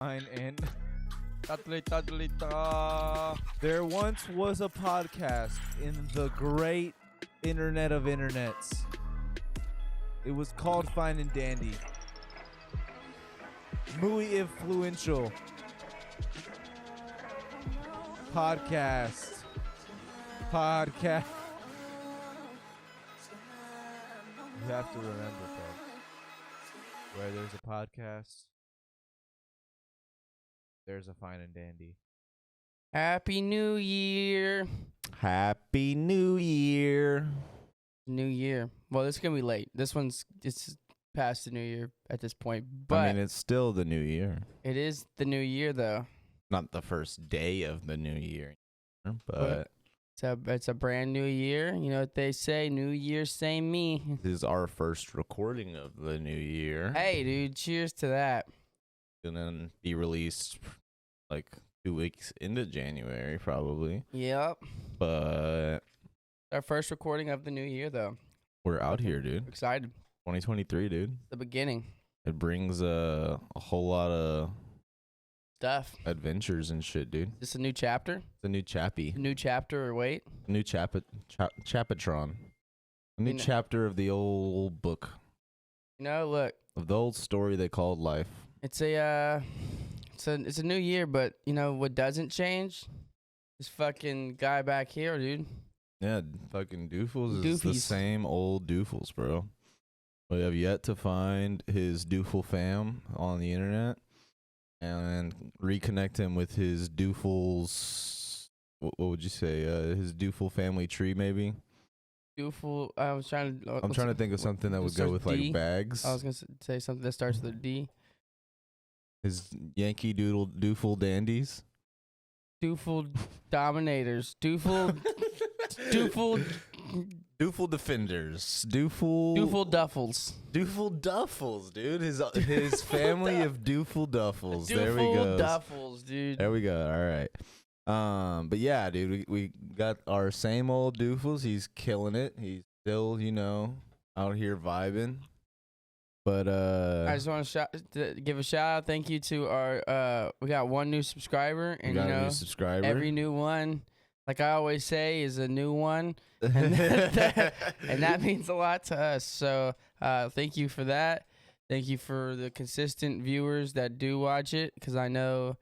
Fine and there once was a podcast in the great internet of internets. It was called Fine and Dandy. Muy influential podcast. You have to remember, folks, where there's a podcast, there's a Fine and Dandy. Happy New Year. Happy New Year. New Year. Well, this is going to be late. It's past the New Year at this point. But I mean, it's still the new year. it is the New Year, though. Not the first day of the new year, but It's a brand new year. You know what they say? New Year, same me. this is our first recording of the new year. Hey, dude. Cheers to that. Gonna be released like 2 weeks into January, probably. Yep. But Our first recording of the new year, though. we're out here, dude. Excited. 2023, dude. The beginning. It brings a whole lot of Stuff. adventures and shit, dude. Is this a new chapter? It's a new chappy. A new chapter, or wait? A new chapatron. A new You know- chapter of the old book. You know, look. Of the old story they called life. It's a new year, but you know what doesn't change? This fucking guy back here, dude. Yeah, fucking Doofles is the Doofies. same old Doofles, bro. We have yet to find his Doofle fam on the internet and reconnect him with his Doofles. What would you say? His Doofle family tree, maybe. Dooful. I was trying to. I'm trying to think of something that would go with like D? bags. I was gonna say something that starts with a D. His Yankee Doofle dandies. Dooful dominators. Dooful Doofle defenders. Doofle duffels. Doofle duffels, dude. His family of Doofle duffels. There we go. Dooful duffels, dude. There we go. All right. But yeah, dude, we got our same old Doofles. He's killing it. He's still, out here vibing. But I just want to give a shout out. Thank you to our. We got one new subscriber, we and got a new subscriber. every new one, like I always say, is a new one. And that means a lot to us. So thank you for that. Thank you for the consistent viewers that do watch it, because I know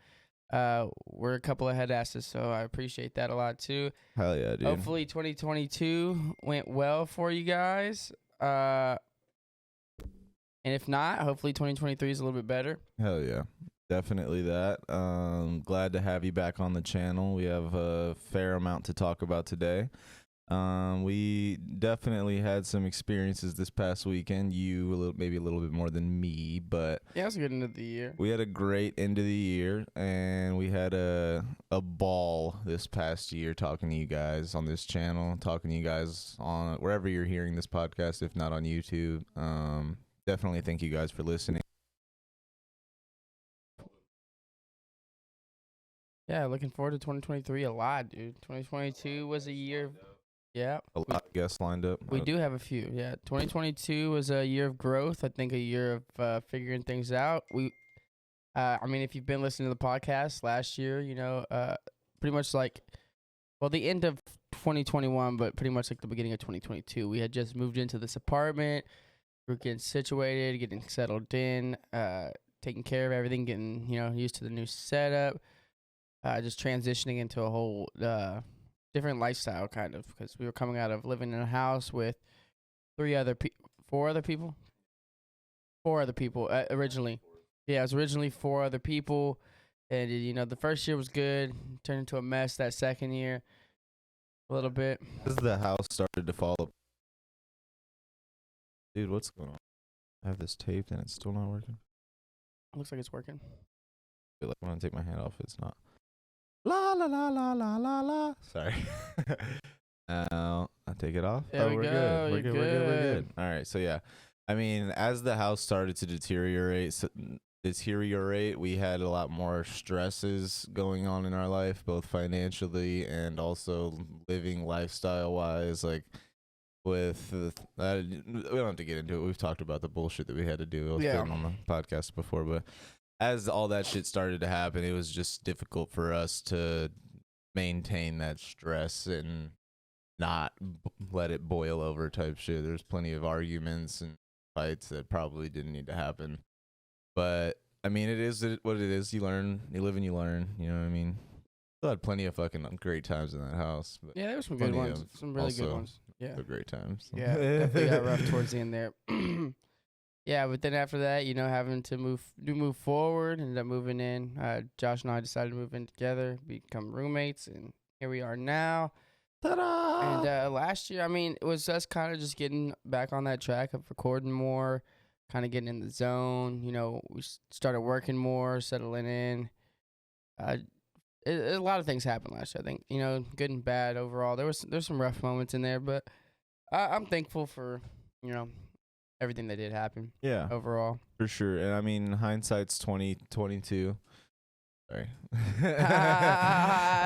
we're a couple of head asses, so I appreciate that a lot too. Hell yeah, dude. Hopefully 2022 went well for you guys. And if not, hopefully 2023 is a little bit better. Hell yeah. Definitely that. Glad to have you back on the channel. We have a fair amount to talk about today. We definitely had some experiences this past weekend. You maybe a little bit more than me, but Yeah, it's a good end of the year. we had a great end of the year, and we had a ball this past year talking to you guys on this channel, talking to you guys on wherever you're hearing this podcast, if not on YouTube. Definitely thank you guys for listening. Yeah, looking forward to 2023 a lot, dude. 2022 was a year. Yeah, A lot of guests lined up. we do have a few. Yeah, 2022 was a year of growth. I think a year of figuring things out. I mean, if you've been listening to the podcast last year, pretty much like, well, the end of 2021, but pretty much like the beginning of 2022. We had just moved into this apartment. We were getting situated, getting settled in, taking care of everything, getting used to the new setup, just transitioning into a whole different lifestyle, kind of, because we were coming out of living in a house with four other people originally. Yeah, it was originally 4 other people, and the first year was good, turned into a mess that second year a little bit. As the house started to fall apart. Dude, what's going on? I have this taped and it's still not working. Looks like it's working. I feel like when I take my hand off, it's not. La la la la la la la. Sorry. Now I take it off. There we we're go, good. We're you're good. We're good. We're good. good. All right. So yeah, I mean, as the house started to deteriorate, we had a lot more stresses going on in our life, both financially and also living lifestyle wise. Like with that, we don't have to get into it. We've talked about the bullshit that we had to do. I was Yeah. on the podcast before, but as all that shit started to happen, it was just difficult for us to maintain that stress and not let it boil over type shit. There's plenty of arguments and fights that probably didn't need to happen. But I mean, it is what it is. You learn, you live and you learn. You know what I mean? Still had plenty of fucking great times in that house. But Yeah, there were some good ones. Some really good ones. Yeah. Great times. Yeah, definitely got rough towards the end there. Yeah, but then after that, having to move forward, ended up moving in. Josh and I decided to move in together, become roommates, and here we are now. Ta-da! And last year, I mean, it was us kind of just getting back on that track of recording more, kind of getting in the zone. We started working more, settling in. A lot of things happened last year. I think good and bad overall. There's some rough moments in there, but I'm thankful for everything that did happen. Yeah, overall, for sure. And I mean, hindsight's 2022. Sorry,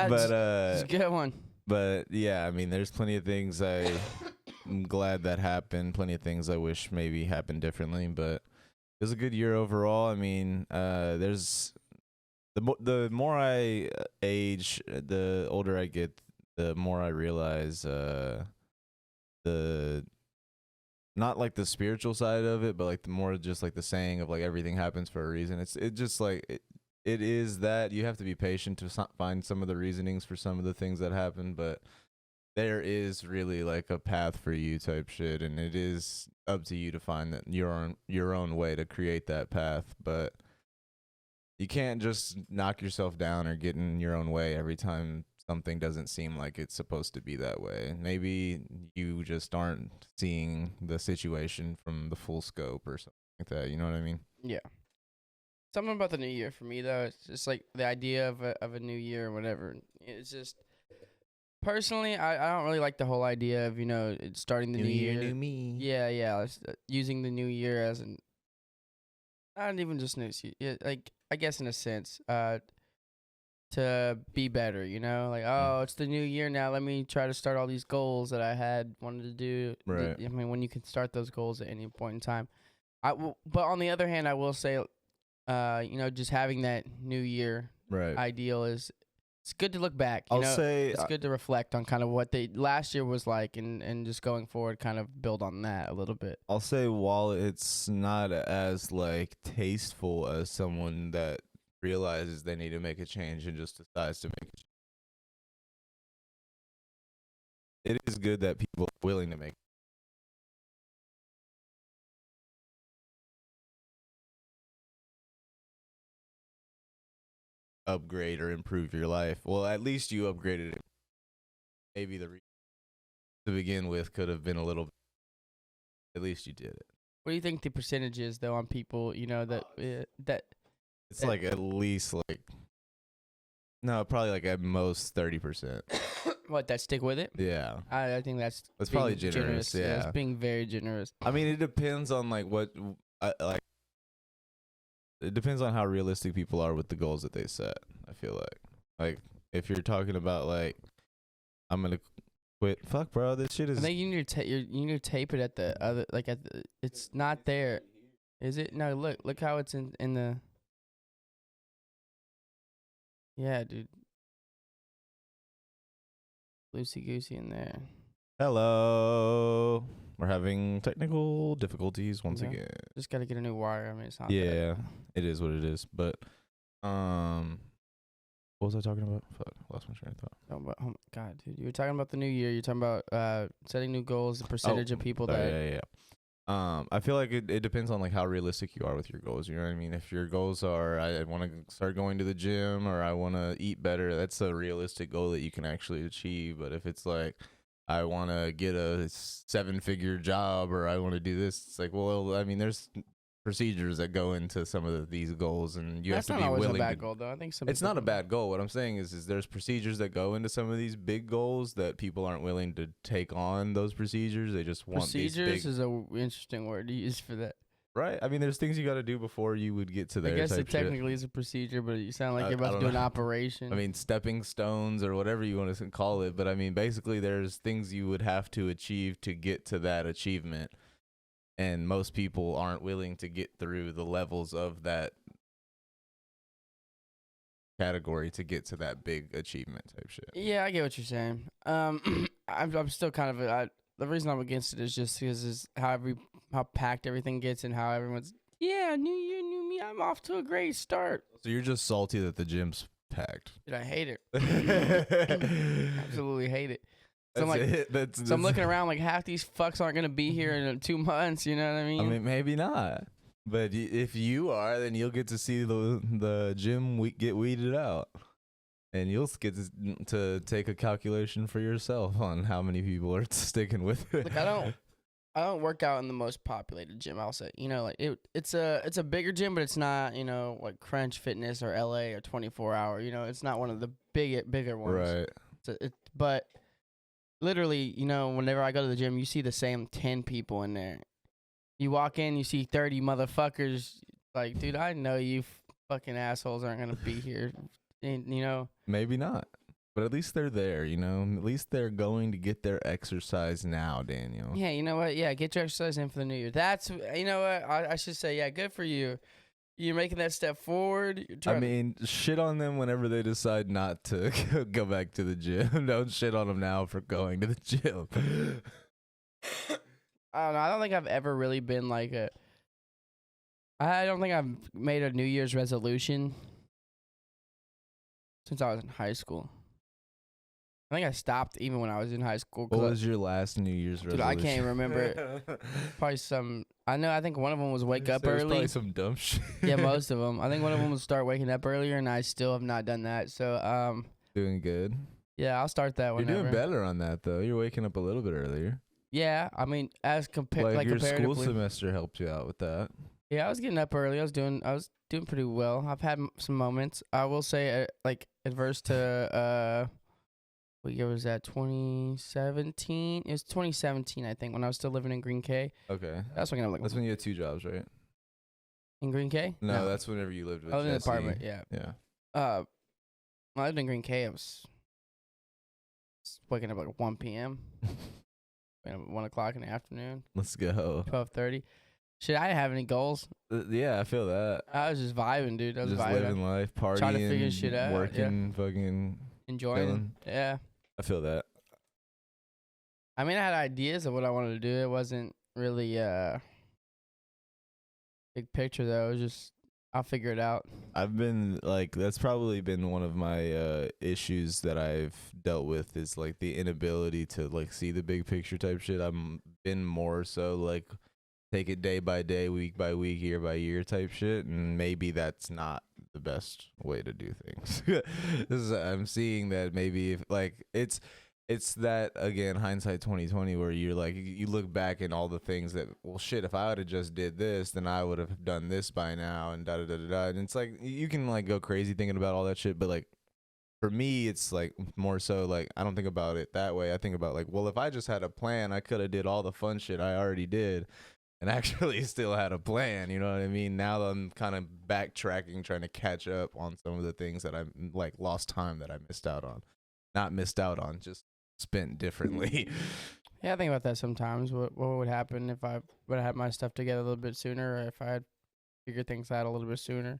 but it's a good one. But yeah, I mean, there's plenty of things I'm glad that happened. Plenty of things I wish maybe happened differently. But it was a good year overall. I mean, there's the more I age, the older I get, the more I realize the not like the spiritual side of it, but like the more just like the saying of like everything happens for a reason. It just like it is that you have to be patient to find some of the reasonings for some of the things that happen, but there is really like a path for you type shit, and it is up to you to find that your own way to create that path. But you can't just knock yourself down or get in your own way every time something doesn't seem like it's supposed to be that way. Maybe you just aren't seeing the situation from the full scope or something like that. You know what I mean? Yeah. Something about the new year for me though, it's just like the idea of a new year or whatever. It's just personally, I don't really like the whole idea of starting the new year, new me. Yeah. Using the new year as not even just new. Yeah, like I guess in a sense, to be better. Like it's the new year now. Let me try to start all these goals that I had wanted to do. Right. I mean, when you can start those goals at any point in time. But on the other hand, I will say, just having that new year ideal it's good to look back. I'll say it's good to reflect on kind of what last year was like, and just going forward, kind of build on that a little bit. I'll say while it's not as like tasteful as someone that realizes they need to make a change and just decides to make a change, it is good that people are willing to make upgrade or improve your life. Well, at least you upgraded it. Maybe the to begin with could have been a little bit. At least you did it. What do you think the percentage is though on people that it's like at least like no, probably like at most 30%. What, that stick with it? Yeah, I think that's probably generous. Yeah, it's being very generous. I mean, it depends on like what like. It depends on how realistic people are with the goals that they set. I feel like if you're talking about like I'm gonna quit, fuck, bro, this shit is. I think you need to tape it at the other it's not there, is it? No, look how it's in the. Yeah, dude. Loosey goosey in there. Hello. We're having technical difficulties once again. Just gotta get a new wire. I mean, it's not. Yeah, it is what it is. But, what was I talking about? Fuck, lost my train of thought. Oh my God, dude, you were talking about the new year. You're talking about setting new goals, the percentage of people Yeah. I feel like it depends on like how realistic you are with your goals. You know what I mean? If your goals are I want to start going to the gym or I want to eat better, that's a realistic goal that you can actually achieve. But if it's like I want to get a 7-figure job or I want to do this, it's like, well, I mean, there's procedures that go into some of these goals, and you have to be willing. That's not always a bad goal, though. I think it's not a bad goal. What I'm saying is there's procedures that go into some of these big goals that people aren't willing to take on those procedures. They just want procedures these big, is an interesting word to use for that. Right? I mean, there's things you got to do before you would get to there. I guess it technically is a procedure, but you sound like you're about to do an operation. I mean, stepping stones or whatever you want to call it. But I mean, basically, there's things you would have to achieve to get to that achievement. And most people aren't willing to get through the levels of that category to get to that big achievement type shit. Yeah, I get what you're saying. I'm still kind of the reason I'm against it is just because is how packed everything gets and how everyone's new year, new me. I'm off to a great start. So you're just salty that the gym's packed. Dude, I hate it. Absolutely hate it. So I'm That's like, it. That's so I'm looking around like half these fucks aren't gonna be here in 2 months. You know what I mean? I mean, maybe not. But if you are, then you'll get to see the gym get weeded out, and you'll get to take a calculation for yourself on how many people are sticking with it. Like I don't work out in the most populated gym. I'll say, like it's a bigger gym, but it's not like Crunch Fitness or LA or 24 Hour. It's not one of the bigger ones. Right. But literally, whenever I go to the gym, you see the same 10 people in there. You walk in, you see 30 motherfuckers. Like, dude, I know you fucking assholes aren't gonna be here. And, maybe not, but at least they're there. At least they're going to get their exercise now, Daniel. Yeah, you know what? Yeah, get your exercise in for the new year. That's what I should say. Yeah, good for you. You're making that step forward. I mean, shit on them whenever they decide not to go back to the gym. Don't shit on them now for going to the gym. I don't know. I don't think I've ever really been like I don't think I've made a New Year's resolution since I was in high school. I think I stopped even when I was in high school. What was your last New Year's resolution? Dude, I can't even remember. Probably some. I think one of them was wake up early. Probably some dumb shit. Yeah, most of them. I think one of them was start waking up earlier, and I still have not done that. So, doing good. Yeah, I'll start that one. You're doing better on that though. You're waking up a little bit earlier. Yeah, I mean, as compared, like your school semester helped you out with that. Yeah, I was getting up early. I was doing pretty well. I've had some moments. I will say, like adverse to what year was that? 2017. It was 2017, I think, when I was still living in Green K. Okay. That's when I was like. That's when you had 2 jobs, right? In Green K? No, that's whenever you lived with. I lived in an Jesse. apartment. Yeah. Yeah. When I lived in Green K, I was waking up like 1 p.m. 1 o'clock in the afternoon. Let's go. 12:30. Shit, I didn't have any goals. Yeah, I feel that. I was just vibing, dude. I was just vibing. living life, partying, trying to figure shit out, working, fucking enjoying. Chilling. Yeah. I feel that. I mean, I had ideas of what I wanted to do. It wasn't really big picture though. It was just I'll figure it out. I've been like that's probably been one of my issues that I've dealt with is like the inability to like see the big picture type shit. I've been more so like take it day by day, week by week, year by year type shit, and maybe that's not the best way to do things. I'm seeing that maybe if like it's that again hindsight 2020 where you're like you look back and all the things that well shit if I would have just did this then I would have done this by now and da da da da da and it's like you can like go crazy thinking about all that shit but like for me it's like more so like I don't think about it that way. I think about like well if I just had a plan I could have did all the fun shit I already did and actually still had a plan, you know what I mean? Now I'm kind of backtracking trying to catch up on some of the things that I like lost time that I missed out on. Not missed out on, just spent differently. Yeah, I think about that sometimes. What would happen if I would have had my stuff together a little bit sooner, or if I had figured things out a little bit sooner?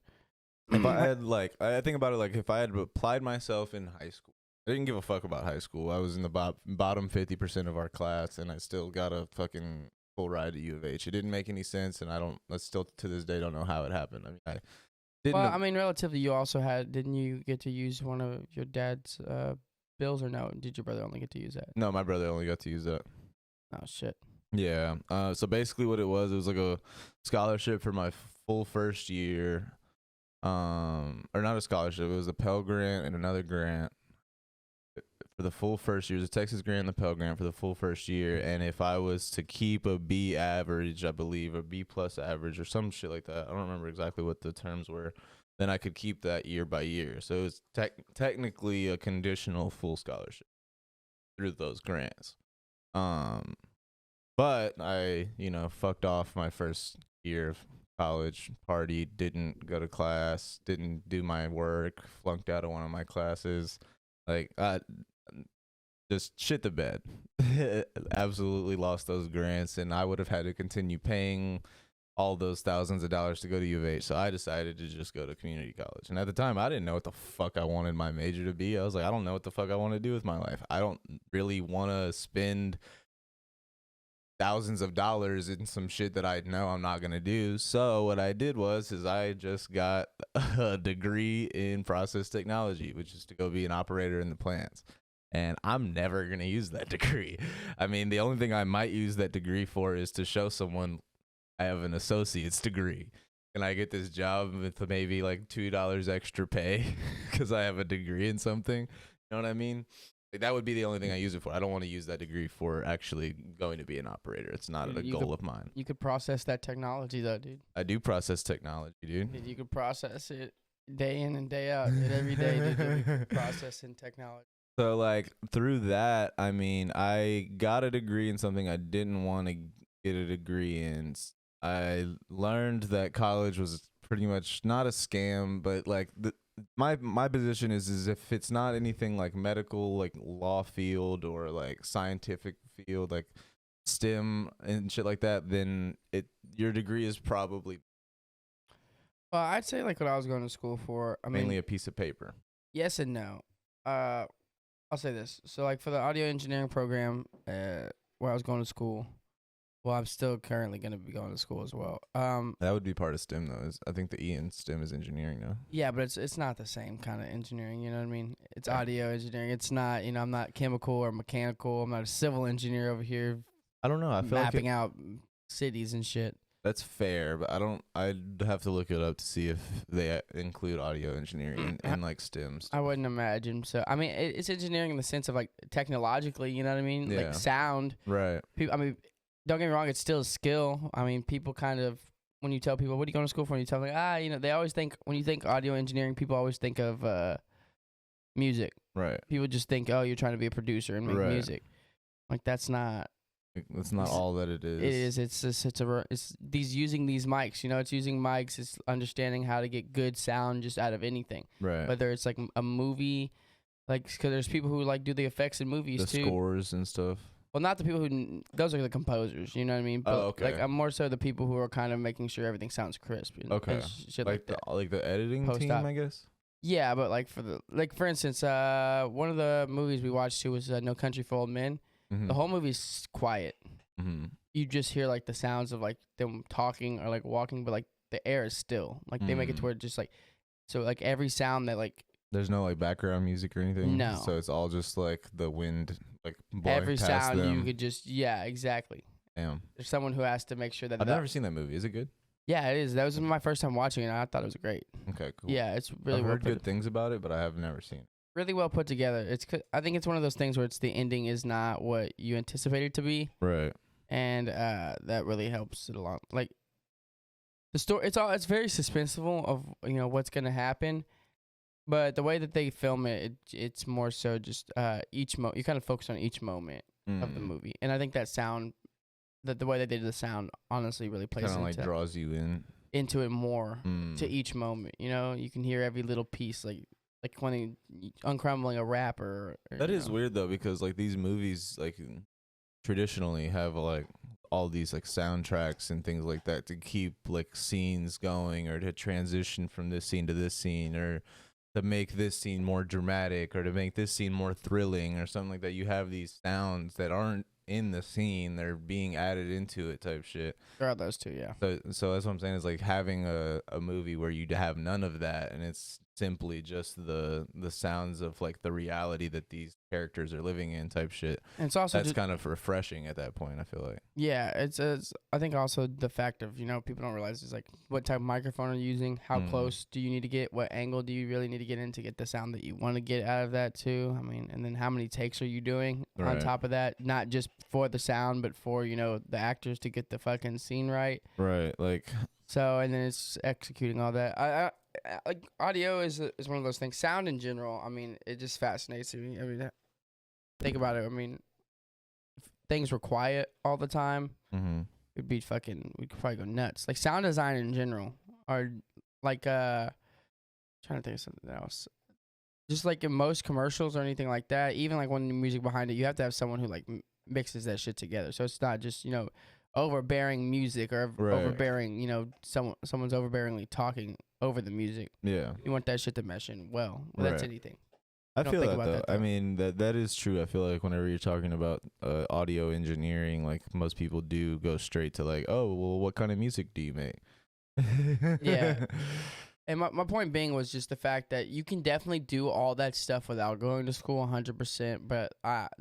If I had like, I think about it like if I had applied myself in high school, I didn't give a fuck about high school. I was in the bottom 50% of our class, and I still got a fucking full ride to U of H. It didn't make any sense, and I still to this day don't know how it happened. I mean, I didn't. Well, I mean, relatively, you also didn't you get to use one of your dad's bills or no? Did your brother only get to use that? No, my brother only got to use that. Oh shit. Yeah. So basically, what it was like a scholarship for my full first year. Or not a scholarship. It was a Pell Grant and another grant for the full first year. It was a Texas grant and the Pell Grant for the full first year. And if I was to keep a B average, I believe, or B plus average or some shit like that, I don't remember exactly what the terms were, then I could keep that year by year. So it was technically a conditional full scholarship through those grants. But I, fucked off my first year of college, partied, didn't go to class, didn't do my work, flunked out of one of my classes. Like, just shit the bed. Absolutely lost those grants, and I would have had to continue paying all those thousands of dollars to go to U of H. So I decided to just go to community college. And at the time, I didn't know what the fuck I wanted my major to be. I was like, I don't know what the fuck I want to do with my life. I don't really want to spend thousands of dollars in some shit that I know I'm not going to do. So what I did was I just got a degree in process technology, which is to go be an operator in the plants. And I'm never going to use that degree. I mean, the only thing I might use that degree for is to show someone I have an associate's degree. And I get this job with maybe like $2 extra pay because I have a degree in something. You know what I mean? Like, that would be the only thing I use it for. I don't want to use that degree for actually going to be an operator. It's not a goal of mine. You could process that technology, though, dude. I do process technology, dude. You could process it day in and day out. And every day, dude, you'll be processing technology. So, like, through that, I mean, I got a degree in something I didn't want to get a degree in. I learned that college was pretty much not a scam, but like my position is if it's not anything like medical, like law field or like scientific field, like STEM and shit like that, then your degree is probably Well, I'd say like what I was going to school for. I mainly mean, a piece of paper. yes and no. I'll say this. So like for the audio engineering program, where I was going to school. Well, I'm still currently going to be going to school as well. That would be part of STEM though. I think the E in STEM is engineering now. Yeah, but it's not the same kind of engineering. You know what I mean? It's audio engineering. It's not. You know, I'm not chemical or mechanical. I'm not a civil engineer over here. I don't know. I feel mapping like out cities and shit. That's fair, but I'd have to look it up to see if they include audio engineering in like STEM stuff. I wouldn't imagine. So I mean, it's engineering in the sense of like technologically. You know what I mean? Yeah. Like sound. Right. People. I mean. Don't get me wrong, it's still a skill. I mean, people kind of, when you tell people, what are you going to school for? And you tell them, like, you know, they always think, when you think audio engineering, people always think of music. Right. People just think, oh, you're trying to be a producer and make music. Like, that's not. That's not all that it is. It is. It's these using these mics, you know, it's using mics. It's understanding how to get good sound just out of anything. Right. Whether it's like a movie, like, because there's people who like do the effects in movies too. The scores and stuff. Well, not the people who, those are the composers, you know what I mean? But okay. Like, I'm more so the people who are kind of making sure everything sounds crisp. Okay. Shit like the editing team, I guess? Yeah, but like for instance, one of the movies we watched too was No Country for Old Men. Mm-hmm. The whole movie's quiet. Mm-hmm. You just hear like the sounds of like them talking or like walking, but like the air is still. Like they make it to where just like, so like every sound that like. There's no like background music or anything? No. So it's all just like the wind like blowing every past sound them. you could just, yeah, exactly. Damn. There's someone who has to make sure that. I've never seen that movie. Is it good? Yeah, it is. That was my first time watching it, and I thought it was great. Okay, cool. Yeah, it's really I've well heard good things about it, but I have never seen it. Really well put together. I think it's one of those things where it's the ending is not what you anticipated to be. Right. And that really helps it along. Like the story, it's very suspenseful of, you know, what's gonna happen. But the way that they film it's more so just you kind of focus on each moment of the movie, and I think that sound, the way that they did the sound, honestly, really plays kind of like draws you into it more to each moment. You know, you can hear every little piece, like when they uncrumbling a wrapper. That is weird though, because like these movies like traditionally have like all these like soundtracks and things like that to keep like scenes going or to transition from this scene to this scene or to make this scene more dramatic or to make this scene more thrilling or something like that. You have these sounds that aren't in the scene, they're being added into it type shit. There are those two, yeah. So that's what I'm saying is like having a movie where you have none of that and it's simply just the sounds of like the reality that these characters are living in type shit. And it's also that's kind of refreshing at that point, I feel like. Yeah, it's I think also the fact of, you know, people don't realize is like what type of microphone are you using, how close do you need to get, what angle do you really need to get in to get the sound that you want to get out of that too. I mean, and then how many takes are you doing on top of that, not just for the sound but for, you know, the actors to get the fucking scene right. Right, like so, and then it's executing all that. I like audio is one of those things. Sound in general, I mean, it just fascinates me. I mean, think about it. I mean, if things were quiet all the time, we'd could probably go nuts. Like sound design in general, or like trying to think of something else. Just like in most commercials or anything like that, even like when the music behind it, you have to have someone who like mixes that shit together. So it's not just, you know, overbearing music or Right. overbearing, someone's overbearingly talking over the music. Yeah. You want that shit to mesh in well. That's Right. anything. I Don't feel think that about though. that, I though. mean that is true. I feel like whenever you're talking about audio engineering, like most people do go straight to like, oh, well, what kind of music do you make? Yeah. And my point being was just the fact that you can definitely do all that stuff without going to school 100%. But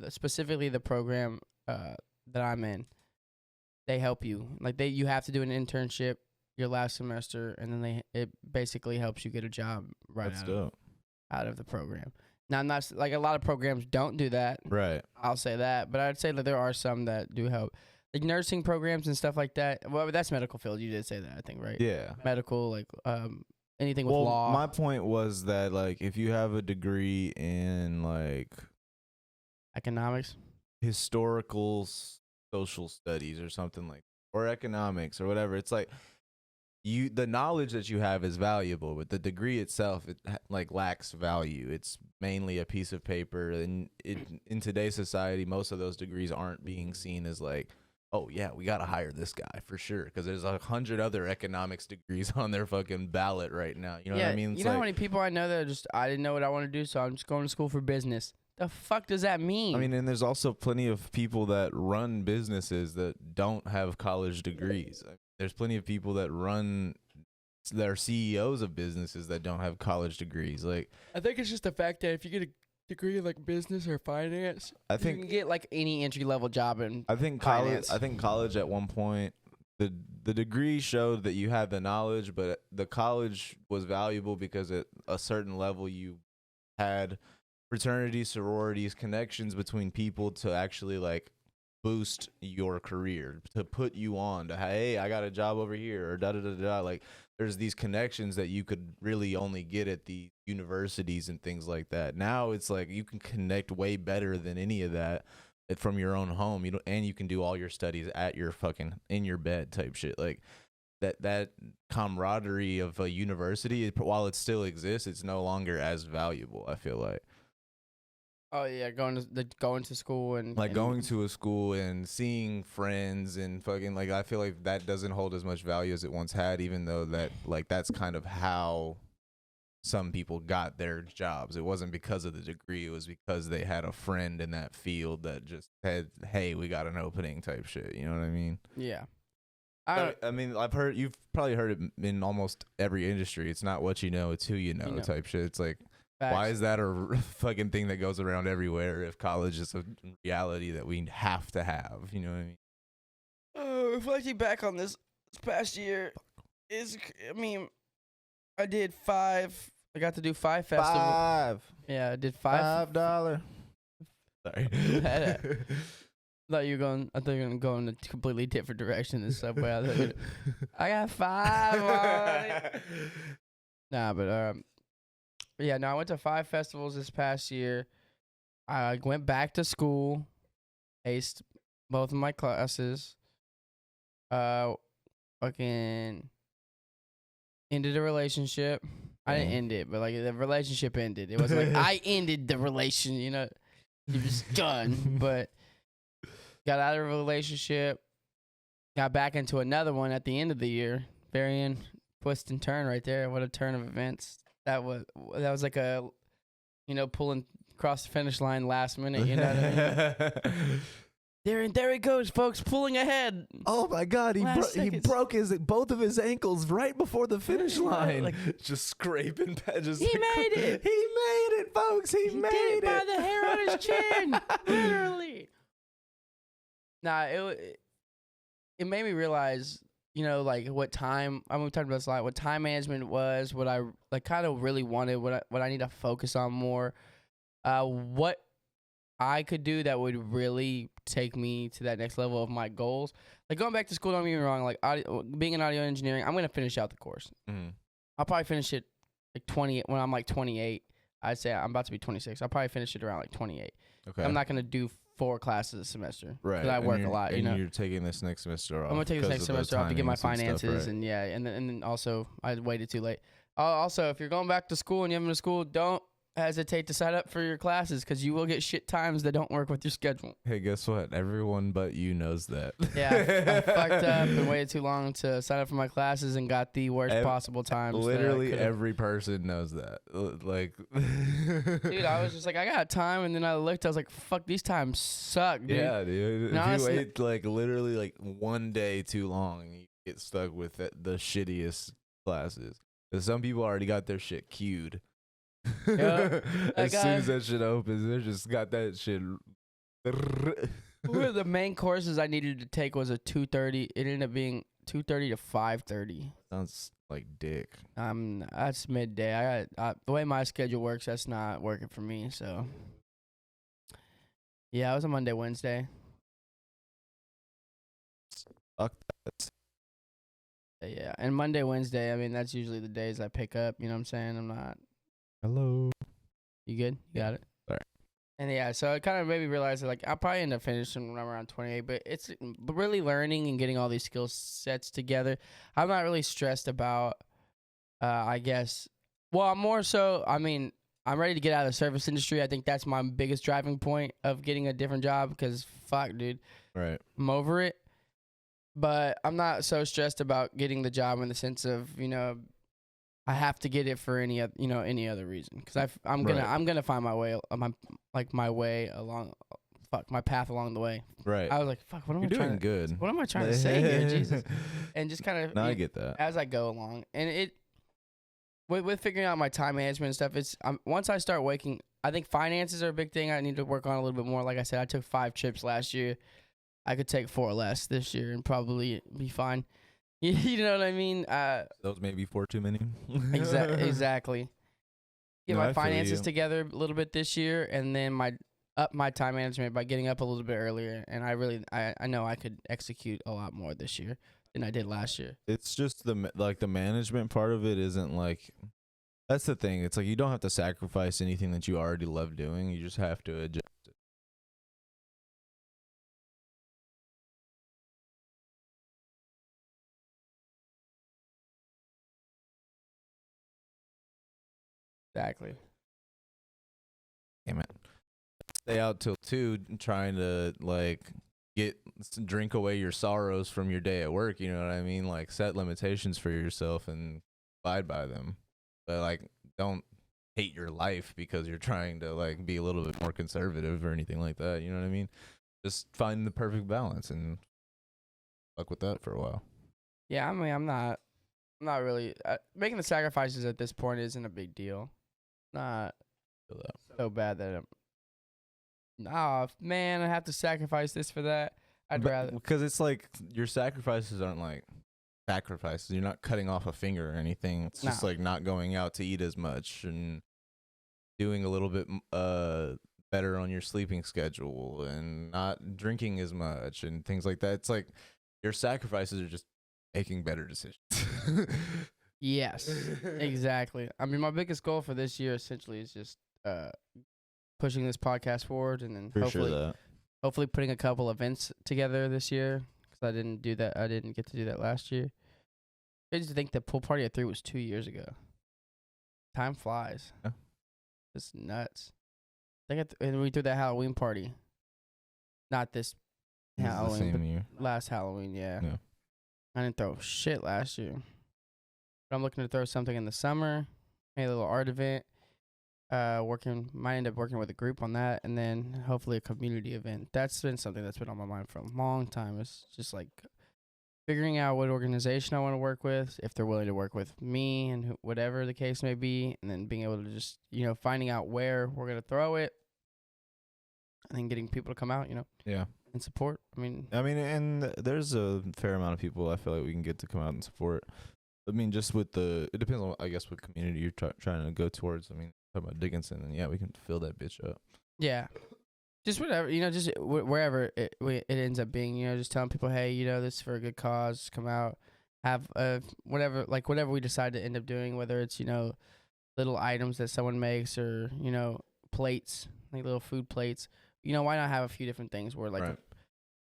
specifically the program that I'm in, they help you. Like you have to do an internship your last semester, and then it basically helps you get a job right out of the program. Now, I'm not like a lot of programs don't do that. Right. I'll say that, but I'd say that there are some that do help, like nursing programs and stuff like that. Well, that's medical field. You did say that, I think, right? Yeah. Medical, like anything with law. My point was that like if you have a degree in like economics, historical social studies or something like, or economics or whatever, it's like the knowledge that you have is valuable, but the degree itself like lacks value. It's mainly a piece of paper, and in today's society, most of those degrees aren't being seen as like, oh yeah, we gotta hire this guy for sure, because there's 100 other economics degrees on their fucking ballot right now. You know what I mean? It's you know how many people I know that are just, I didn't know what I want to do, so I'm just going to school for business. The fuck does that mean? I mean, and there's also plenty of people that run businesses that don't have college degrees. There's plenty of people that are CEOs of businesses that don't have college degrees. Like, I think it's just the fact that if you get a degree in like business or finance, you can get like any entry level job in. I think college at one point, the degree showed that you had the knowledge, but the college was valuable because at a certain level you had fraternities, sororities, connections between people to actually like boost your career, to put you on to, hey, I got a job over here, or da da da da. Like, there's these connections that you could really only get at the universities and things like that. Now it's like you can connect way better than any of that from your own home. And you can do all your studies at your fucking in your bed type shit. Like that camaraderie of a university, while it still exists, it's no longer as valuable, I feel like. Oh yeah, going to school and like going to a school and seeing friends and fucking, like, I feel like that doesn't hold as much value as it once had, even though that like that's kind of how some people got their jobs. It wasn't because of the degree, it was because they had a friend in that field that just said, hey, we got an opening type shit. You know what I mean? Yeah. I mean, you've probably heard it in almost every industry. It's not what you know, it's who you know type shit. It's like, Facts. Why is that a fucking thing that goes around everywhere if college is a reality that we have to have? You know what I mean? Reflecting back on this past year, I did 5. I got to do 5 festivals. 5. Yeah, I did 5. $5. Sorry. I thought you were going to go in a completely different direction than Subway. I got 5. Nah, but yeah, no, I went to 5 festivals this past year. I went back to school, aced both of my classes. Fucking ended a relationship. I didn't end it, but like the relationship ended. It wasn't like I ended the relation, it was done. But got out of a relationship, got back into another one at the end of the year. Very twist and turn right there. What a turn of events. That was like a, pulling across the finish line last minute. You know what I mean? There he goes, folks, pulling ahead. Oh my God, he broke both of his ankles right before the finish line. Like, just scraping. He made it. He made it, folks. He made did it by the hair on his chin, literally. Nah, it made me realize, like what time, we talked about this a lot, what time management was, what I like kind of really wanted, what I need to focus on more, what I could do that would really take me to that next level of my goals. Like going back to school, don't get me wrong, like being in audio engineering, I'm going to finish out the course. Mm-hmm. I'll probably finish it like when I'm like 28. I'd say I'm about to be 26. I'll probably finish it around like 28. Okay. I'm not going to do 4 classes a semester. Right. Because I work a lot, And you're taking this next semester off. I'm going to take this next semester off to get my finances. And and then also I waited too late. Also, if you're going back to school and you're in school, don't hesitate to sign up for your classes because you will get shit times that don't work with your schedule. Hey, guess what? Everyone but you knows that. Yeah, I fucked up and waited too long to sign up for my classes and got the worst possible times. Literally every person knows that. Like, dude, I was just like, I got time, and then I looked, I was like, fuck, these times suck, dude. yeah, dude. No, if you wait like literally like one day too long, you get stuck with the shittiest classes. 'Cause some people already got their shit queued. Yep. As soon as that shit opens, they just got that shit. One of the main courses I needed to take was a 2:30. It ended up being 2:30 to 5:30. Sounds like dick. That's midday. The way my schedule works, that's not working for me. So, yeah, it was a Monday, Wednesday. Fuck that. Yeah, and Monday, Wednesday. I mean, that's usually the days I pick up. You know what I'm saying? I'm not. Hello. You good? You got it? Sorry. And yeah, so it kind of made me realize that, like, I'll probably end up finishing when I'm around 28, but it's really learning and getting all these skill sets together. I'm not really stressed about, I guess, well, I'm more so, I mean, I'm ready to get out of the service industry. I think that's my biggest driving point of getting a different job because, fuck, dude. Right. I'm over it. But I'm not so stressed about getting the job in the sense of, you know, I have to get it for any other reason because I'm gonna find my way along, my path along the way. Right. I was like, fuck, what am I You're trying doing good. What am I trying to say here, Jesus? And just kind of I get that as I go along, and with figuring out my time management and stuff. It's once I start waking, I think finances are a big thing I need to work on a little bit more. Like I said, I took 5 trips last year. I could take 4 less this year and probably be fine. You know what I mean? Those may be 4 too many. Exactly. Get No, my I feel finances you. together a little bit this year, and then up my time management by getting up a little bit earlier. And I know I could execute a lot more this year than I did last year. It's just the management part of it isn't like. That's the thing. It's like you don't have to sacrifice anything that you already love doing. You just have to adjust. Exactly. Hey man, stay out till 2 trying to like drink away your sorrows from your day at work. You know what I mean? Like set limitations for yourself and abide by them. But like don't hate your life because you're trying to like be a little bit more conservative or anything like that. You know what I mean? Just find the perfect balance and fuck with that for a while. Yeah, I mean, I'm not really making the sacrifices at this point isn't a big deal. Not Feel that. so bad that man, I have to sacrifice this for that. I'd rather because it's like your sacrifices aren't like sacrifices. You're not cutting off a finger or anything. It's just like not going out to eat as much and doing a little bit better on your sleeping schedule and not drinking as much and things like that. It's like your sacrifices are just making better decisions. Yes, exactly. I mean, my biggest goal for this year essentially is just pushing this podcast forward, and then hopefully putting a couple events together this year because I didn't do that. I didn't get to do that last year. I just think the pool party at 3 was 2 years ago. Time flies. Yeah. It's nuts. And we threw that Halloween party. Not this Halloween, the same year. last Halloween. Yeah. I didn't throw shit last year. But I'm looking to throw something in the summer, maybe a little art event. Might end up working with a group on that, and then hopefully a community event. That's been something that's been on my mind for a long time. It's just like figuring out what organization I want to work with, if they're willing to work with me, and whatever the case may be, and then being able to just finding out where we're gonna throw it, and then getting people to come out, Yeah. and support. I mean, and there's a fair amount of people I feel like we can get to come out and support. I mean, just with it depends on, I guess, what community you're trying to go towards. I mean, talking about Dickinson, and yeah, we can fill that bitch up. Yeah. Just whatever, just wherever it ends up being, just telling people, hey, this is for a good cause, come out, have whatever we decide to end up doing, whether it's, little items that someone makes or, plates, like little food plates. Why not have a few different things where, like, right.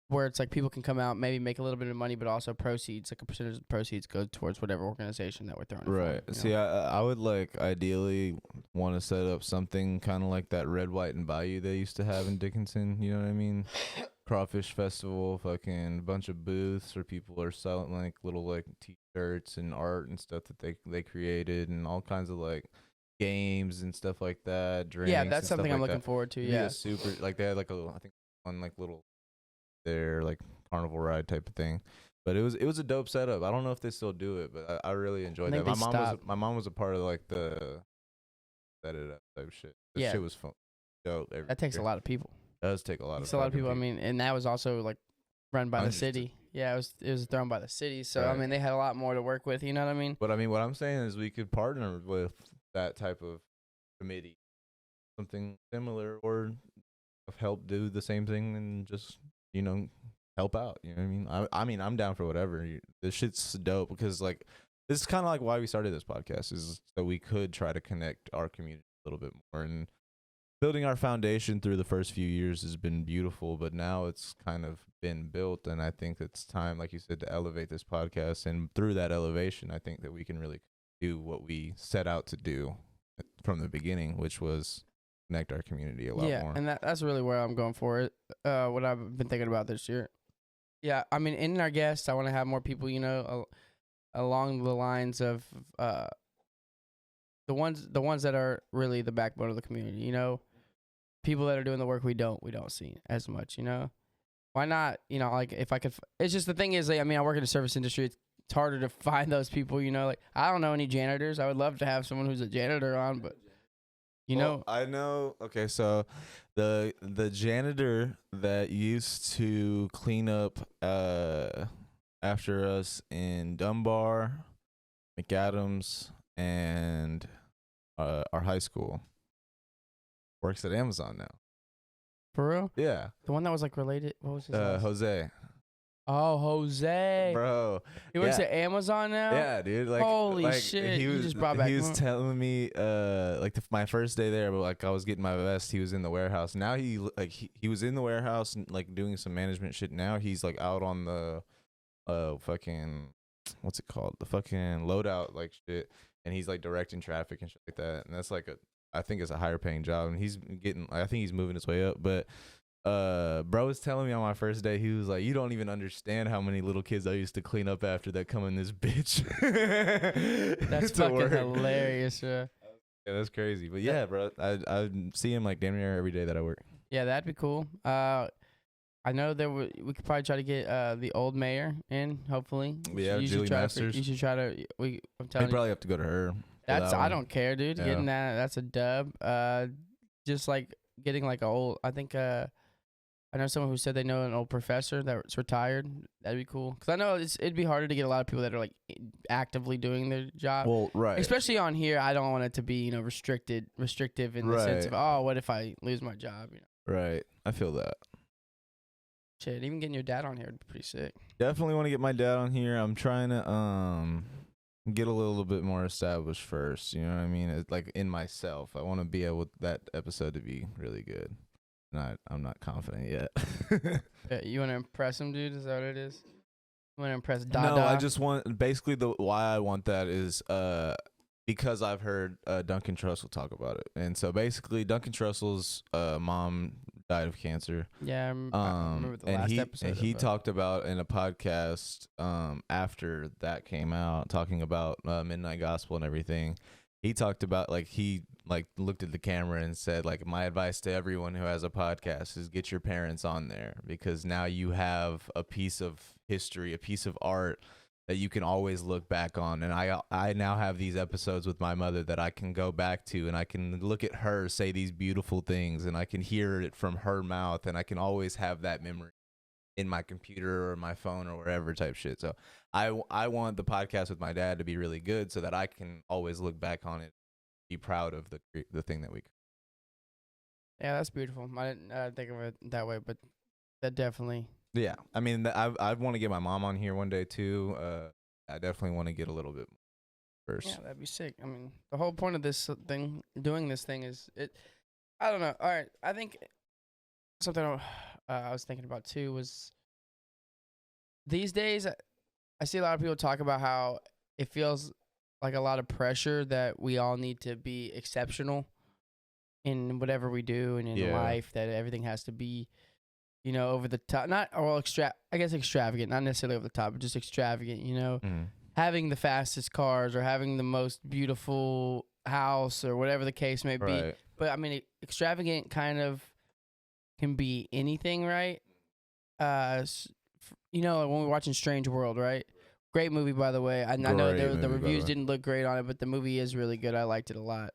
where it's like people can come out, maybe make a little bit of money, but also proceeds, like a percentage of the proceeds go towards whatever organization that we're throwing it for, Right. you See, know? I would like ideally want to set up something kind of like that Red, White, and Bayou they used to have in Dickinson. You know what I mean? Crawfish festival, fucking bunch of booths where people are selling like little like T-shirts and art and stuff that they created, and all kinds of like games and stuff like that. Drinks. Yeah, and that's stuff something like I'm looking that. forward to. It'd be Yeah. a super like they had like a I think one like little their like carnival ride type of thing. But it was a dope setup. I don't know if they still do it, but I really enjoyed that. think they stopped. My mom was a part of like the set it up type shit. The Yeah. shit was fun. Dope. That takes a lot of people. Does take a lot It's of a lot of fucking people. I mean, and that was also like run by the Hundreds of- city. Yeah, it was thrown by the city. So I Right. mean, they had a lot more to work with. You know what I mean? But I mean, what I'm saying is we could partner with that type of committee, something similar, or help do the same thing and just help out. You know what I mean? I mean, I'm down for whatever. This shit's dope because like this is kind of like why we started this podcast, is so we could try to connect our community a little bit more. And building our foundation through the first few years has been beautiful, but now it's kind of been built, and I think it's time, like you said, to elevate this podcast. And through that elevation, I think that we can really do what we set out to do from the beginning, which was connect our community a lot more. And that's really where I'm going for it. What I've been thinking about this year. Yeah, I mean, in our guests, I want to have more people, along the lines of the ones that are really the backbone of the community. People that are doing the work we don't see as much. Why not? Like if I could, it's just the thing is, like, I mean, I work in the service industry. It's harder to find those people. Like I don't know any janitors. I would love to have someone who's a janitor on, but I know. Okay, so the janitor that used to clean up after us in Dunbar, McAdams, and our high school works at Amazon now. For real? Yeah. The one that was like related. What was his name? Jose. Oh, Jose. Bro. He works at Amazon now? Yeah, dude. Like, holy shit. You just brought back he was telling me my first day there, but like I was getting my vest, he was in the warehouse. Now he was in the warehouse and like doing some management shit. Now he's like out on the fucking what's it called? The fucking loadout like shit, and he's like directing traffic and shit like that. And that's like I think it's a higher paying job, and I think he's moving his way up. But bro was telling me on my first day, he was like, you don't even understand how many little kids I used to clean up after that come in this bitch. That's fucking hilarious, bro. Yeah, that's crazy. But yeah, bro, I see him like damn near every day that I work. Yeah, that'd be cool. I know we could probably try to get the old mayor in, hopefully. Yeah, Julie Masters. You should try to. I'm telling you, probably have to go to her. I don't care, dude. Yeah. Getting that's a dub. Just like getting like I know someone who said they know an old professor that's retired. That'd be cool. Because I know it'd be harder to get a lot of people that are like actively doing their job. Well, right. Especially on here, I don't want it to be restrictive in the sense of what if I lose my job? Right. I feel that. Shit, even getting your dad on here would be pretty sick. Definitely want to get my dad on here. I'm trying to get a little bit more established first. You know what I mean? It's like in myself. I want to be able that episode to be really good. I'm not confident yet. Yeah, you want to impress him, dude? Is that what it is? You want to impress Dada? No, I just want basically why I want that is because I've heard Duncan Trussell talk about it, and so basically Duncan Trussell's mom died of cancer. Yeah, I remember the last episode. And he talked about in a podcast after that came out, talking about Midnight Gospel and everything. He talked about he looked at the camera and said my advice to everyone who has a podcast is get your parents on there, because now you have a piece of history, a piece of art that you can always look back on. And I now have these episodes with my mother that I can go back to, and I can look at her say these beautiful things, and I can hear it from her mouth, and I can always have that memory in my computer or my phone or wherever type shit. So I want the podcast with my dad to be really good so that I can always look back on it, be proud of the thing that we. Yeah, that's beautiful. I didn't think of it that way, but that definitely. Yeah, I mean, I want to get my mom on here one day too. I definitely want to get a little bit more first. Yeah, that'd be sick. I mean, the whole point of this thing, doing this thing, is it. I don't know. All right, I think something I was thinking about too was these days, I see a lot of people talk about how it feels like a lot of pressure that we all need to be exceptional in whatever we do and in life, that everything has to be, over the top. Not, well, I guess extravagant, not necessarily over the top, but just extravagant, having the fastest cars or having the most beautiful house or whatever the case may be. Right. But I mean, extravagant kind of can be anything, right? When we're watching Strange World, right? Great movie, by the way. I know the reviews didn't look great on it, but the movie is really good. I liked it a lot.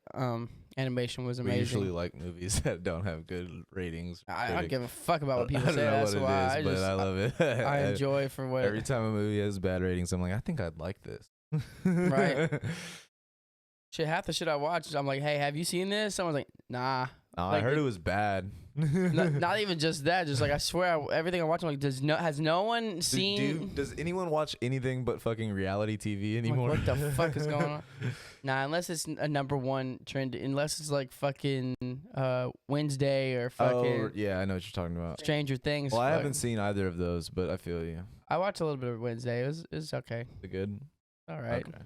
Animation was amazing. We usually like movies that don't have good ratings. I don't give a fuck about what people say. That's why I love it. I enjoy for what. Every time a movie has bad ratings, I'm like, I think I'd like this. Right. Shit, half the shit I watch, I'm like, hey, have you seen this? Someone's like, nah. Oh, I heard it was bad. Not even just that. Just like, I swear, everything I watch, I'm like, has no one seen? Does anyone watch anything but fucking reality TV anymore? Like, what the fuck is going on? Nah, unless it's a number one trend. Unless it's like fucking Wednesday or fucking. Oh, yeah, I know what you're talking about. Stranger Things. Well, I haven't seen either of those, but I feel you. I watched a little bit of Wednesday. It was okay. Is it good? All right. Okay.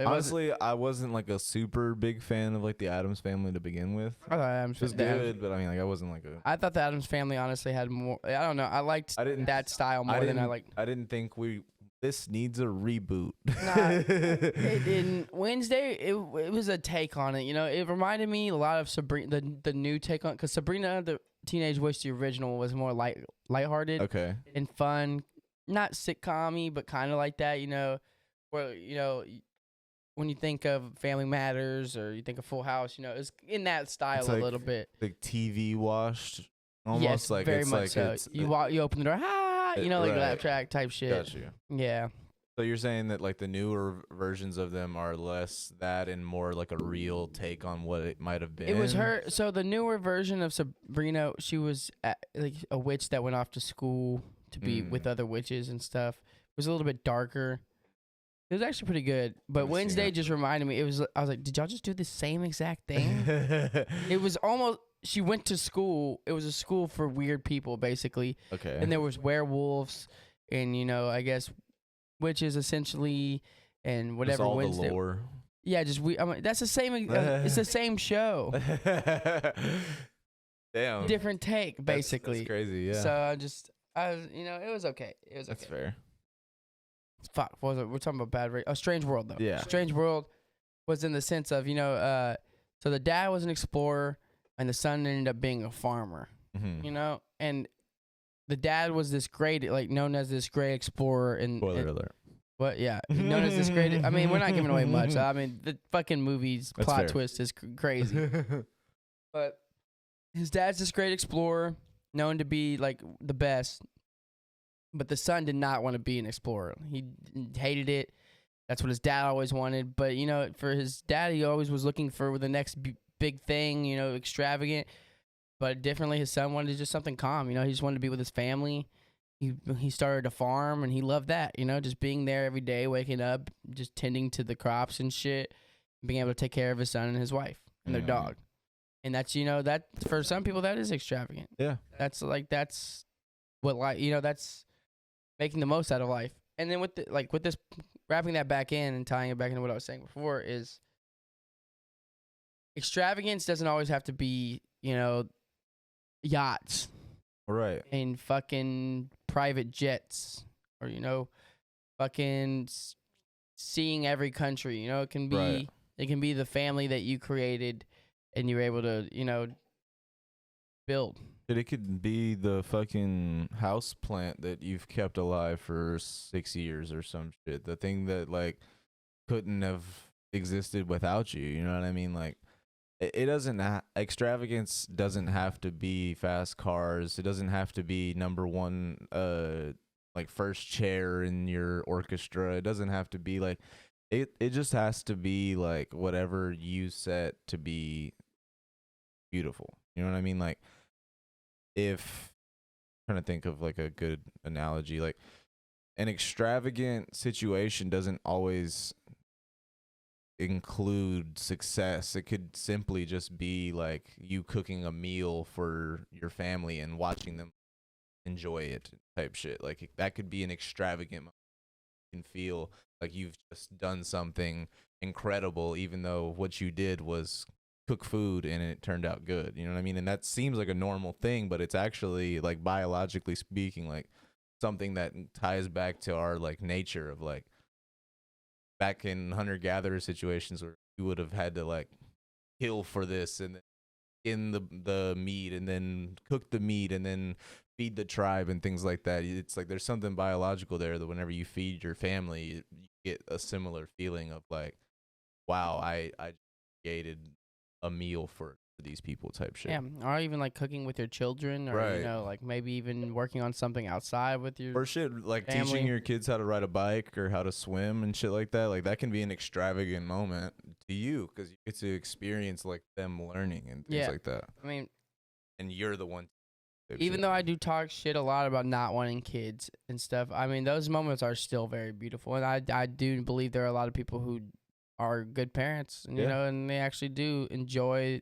Honestly, I wasn't like a super big fan of like the Addams Family to begin with. I thought Addams was good, but I mean, like I wasn't like a. I thought the Addams Family honestly had more. I don't know. I liked that style more than I liked. I didn't think this needs a reboot. Nah, it didn't. Wednesday, it was a take on it. It reminded me a lot of Sabrina, the new take on, because Sabrina the Teenage Witch, the original, was more lighthearted, okay, and fun, not sitcom-y, but kind of like that. Where when you think of Family Matters or you think of Full House, it's in that style a little bit. Like TV washed, almost yes, like very it's much like so. You open the door, like laugh track type shit. Got you. Yeah. So you're saying that like the newer versions of them are less that and more like a real take on what it might have been. It was her. So the newer version of Sabrina, she was like a witch that went off to school to be with other witches and stuff. It was a little bit darker. It was actually pretty good, but Wednesday just reminded me. I was like, did y'all just do the same exact thing? It was almost. She went to school. It was a school for weird people, basically. Okay. And there was werewolves, and I guess witches essentially, and whatever. Just all Wednesday. The lore. Yeah, that's the same. It's the same show. Damn. Different take, basically. That's crazy. Yeah. So it was okay. It was. That's okay. fair. Fuck, what was it? We're talking about bad rate. Strange World, though. Yeah. Strange World was in the sense of, so the dad was an explorer and the son ended up being a farmer, and the dad was this great, known as this great explorer. Spoiler alert. What? Yeah. Known as this great, I mean, we're not giving away much. I mean, the fucking movie's plot twist is crazy. But his dad's this great explorer, known to be, the best. But the son did not want to be an explorer. He hated it. That's what his dad always wanted. But, for his dad, he always was looking for the next big thing, extravagant. But differently, his son wanted just something calm. He just wanted to be with his family. He started a farm, and he loved that, just being there every day, waking up, just tending to the crops and shit, being able to take care of his son and his wife and their dog. And that's, that for some people, that is extravagant. Yeah. That's what that's making the most out of life. And then with this wrapping that back in and tying it back into what I was saying before is extravagance doesn't always have to be, yachts. Right. And fucking private jets or, fucking seeing every country, it can be, it can be the family that you created and you're able to, build. It could be the fucking house plant that you've kept alive for 6 years or some shit. The thing that couldn't have existed without you. You know what I mean? It doesn't. Extravagance doesn't have to be fast cars. It doesn't have to be number one, first chair in your orchestra. It doesn't have to be It just has to be whatever you set to be beautiful. You know what I mean? If I'm trying to think of a good analogy, an extravagant situation doesn't always include success. It could simply just be you cooking a meal for your family and watching them enjoy it type shit. Like that could be an extravagant moment. You can feel like you've just done something incredible, even though what you did was cook food and it turned out good. You know what I mean? And that seems like a normal thing, but it's actually, like, biologically speaking, like something that ties back to our like nature of like back in hunter-gatherer situations where you would have had to like kill for this and in the meat and then cook the meat and then feed the tribe and things like that. It's like there's something biological there that whenever you feed your family, you get a similar feeling of like, wow, I created a meal for these people type shit. Yeah, or even like cooking with your children, or Right. you know, like maybe even working on something outside with your Or shit, like family. teaching your kids how to ride a bike or how to swim and shit like that. Like that can be an extravagant moment to you because you get to experience like them learning and things like that. I mean, And you're the one. even though I do talk shit a lot about not wanting kids and stuff, I mean, those moments are still very beautiful. And I do believe there are a lot of people who are good parents, and, you know, and they actually do enjoy